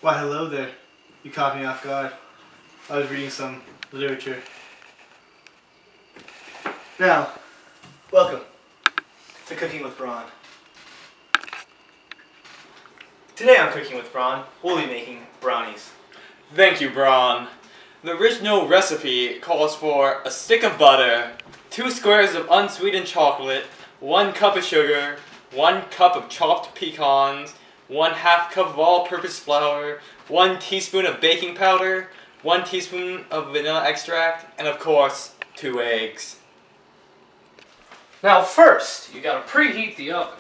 Why, hello there. You caught me off guard. I was reading some literature. Now, welcome to Cooking with Braun. Today on Cooking with Braun, we'll be making brownies. Thank you, Braun. The original recipe calls for a stick of butter, 2 squares of unsweetened chocolate, 1 cup of sugar, 1 cup of chopped pecans, 1/2 cup of all-purpose flour, 1 teaspoon of baking powder, 1 teaspoon of vanilla extract, and of course, 2 eggs. Now first, you gotta preheat the oven.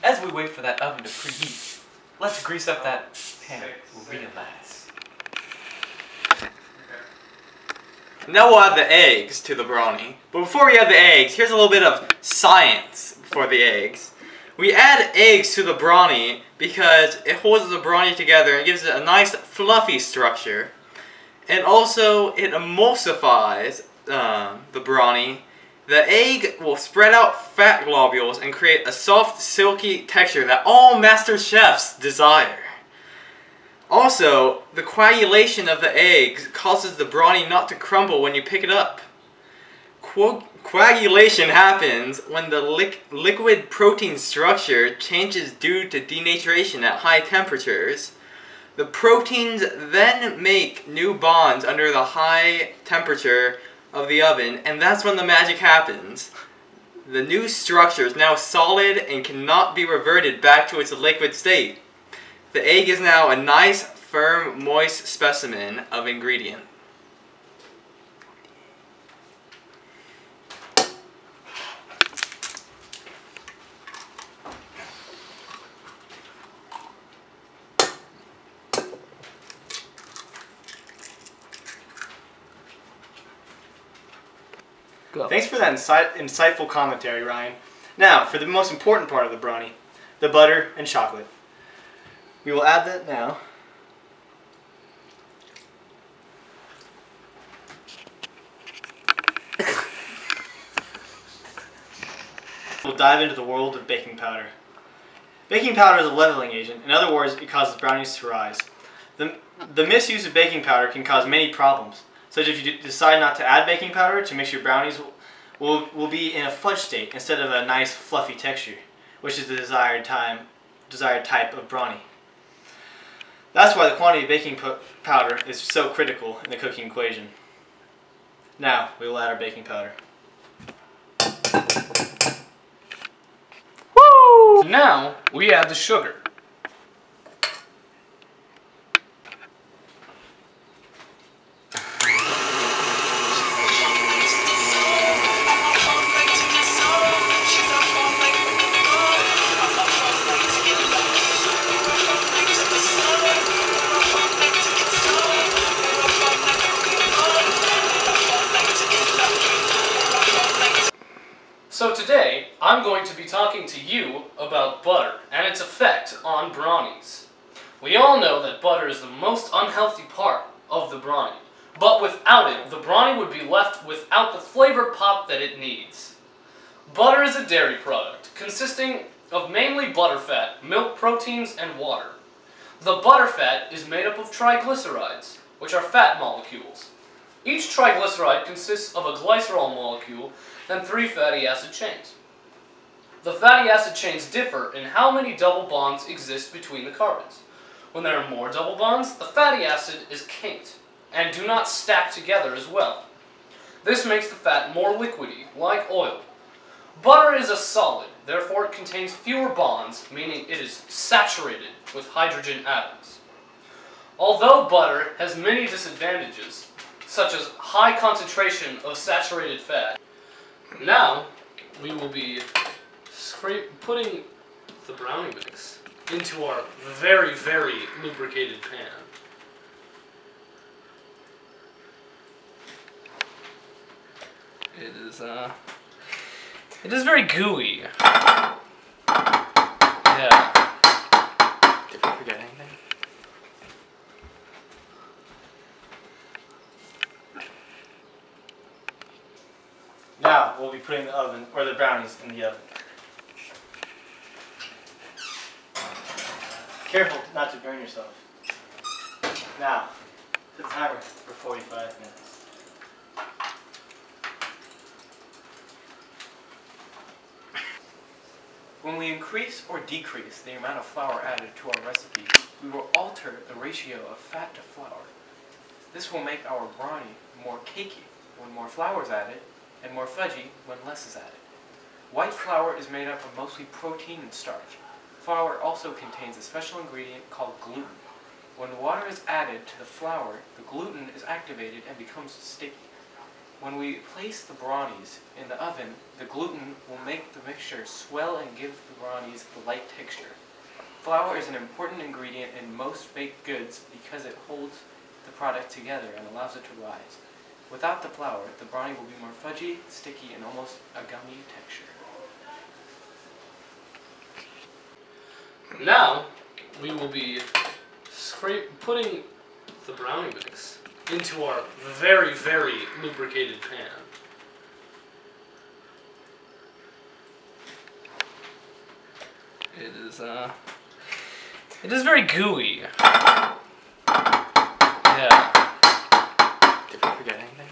As we wait for that oven to preheat, let's grease up that pan real nice. Now we'll add the eggs to the brownie. But before we add the eggs, here's a little bit of science for the eggs. We add eggs to the brownie because it holds the brownie together and gives it a nice fluffy structure. And also it emulsifies the brownie. The egg will spread out fat globules and create a soft, silky texture that all master chefs desire. Also, the coagulation of the eggs causes the brownie not to crumble when you pick it up. Coagulation happens when the liquid protein structure changes due to denaturation at high temperatures. The proteins then make new bonds under the high temperature of the oven, and that's when the magic happens. The new structure is now solid and cannot be reverted back to its liquid state. The egg is now a nice, firm, moist specimen of ingredient. Go. Thanks for that insightful commentary, Ryan. Now, for the most important part of the brownie, the butter and chocolate. We will add that now. We'll dive into the world of baking powder. Baking powder is a leveling agent. In other words, it causes brownies to rise. The misuse of baking powder can cause many problems, such as if you decide not to add baking powder to mix your brownies will be in a fudge state instead of a nice fluffy texture, which is the desired type of brownie. That's why the quantity of baking powder is so critical in the cooking equation. Now, we will add our baking powder. Woo! Now, we add the sugar. So today, I'm going to be talking to you about butter and its effect on brownies. We all know that butter is the most unhealthy part of the brownie, but without it, the brownie would be left without the flavor pop that it needs. Butter is a dairy product consisting of mainly butterfat, milk proteins, and water. The butterfat is made up of triglycerides, which are fat molecules. Each triglyceride consists of a glycerol molecule and 3 fatty acid chains. The fatty acid chains differ in how many double bonds exist between the carbons. When there are more double bonds, the fatty acid is kinked and do not stack together as well. This makes the fat more liquidy, like oil. Butter is a solid, therefore it contains fewer bonds, meaning it is saturated with hydrogen atoms. Although butter has many disadvantages, such as high concentration of saturated fat, now we will be putting the brownie mix into our very, very lubricated pan. It is very gooey. Yeah. Did we forget anything? Now, we'll be putting the brownies in the oven. Careful not to burn yourself. Now, set the timer for 45 minutes. When we increase or decrease the amount of flour added to our recipe, we will alter the ratio of fat to flour. This will make our brownie more cakey when more flour is added, and more fudgy when less is added. White flour is made up of mostly protein and starch. Flour also contains a special ingredient called gluten. When water is added to the flour, the gluten is activated and becomes sticky. When we place the brownies in the oven, the gluten will make the mixture swell and give the brownies the light texture. Flour is an important ingredient in most baked goods because it holds the product together and allows it to rise. Without the flour, the brownie will be more fudgy, sticky, and almost a gummy texture. Now, we will be putting the brownie mix into our very, very lubricated pan. It is very gooey. Yeah. Did we forget anything?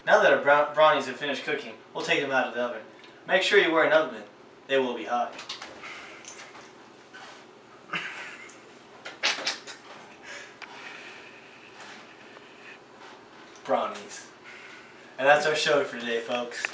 Now that our brownies have finished cooking, we'll take them out of the oven. Make sure you wear an oven mitt. They will be hot. Brownies. And that's our show for today, folks.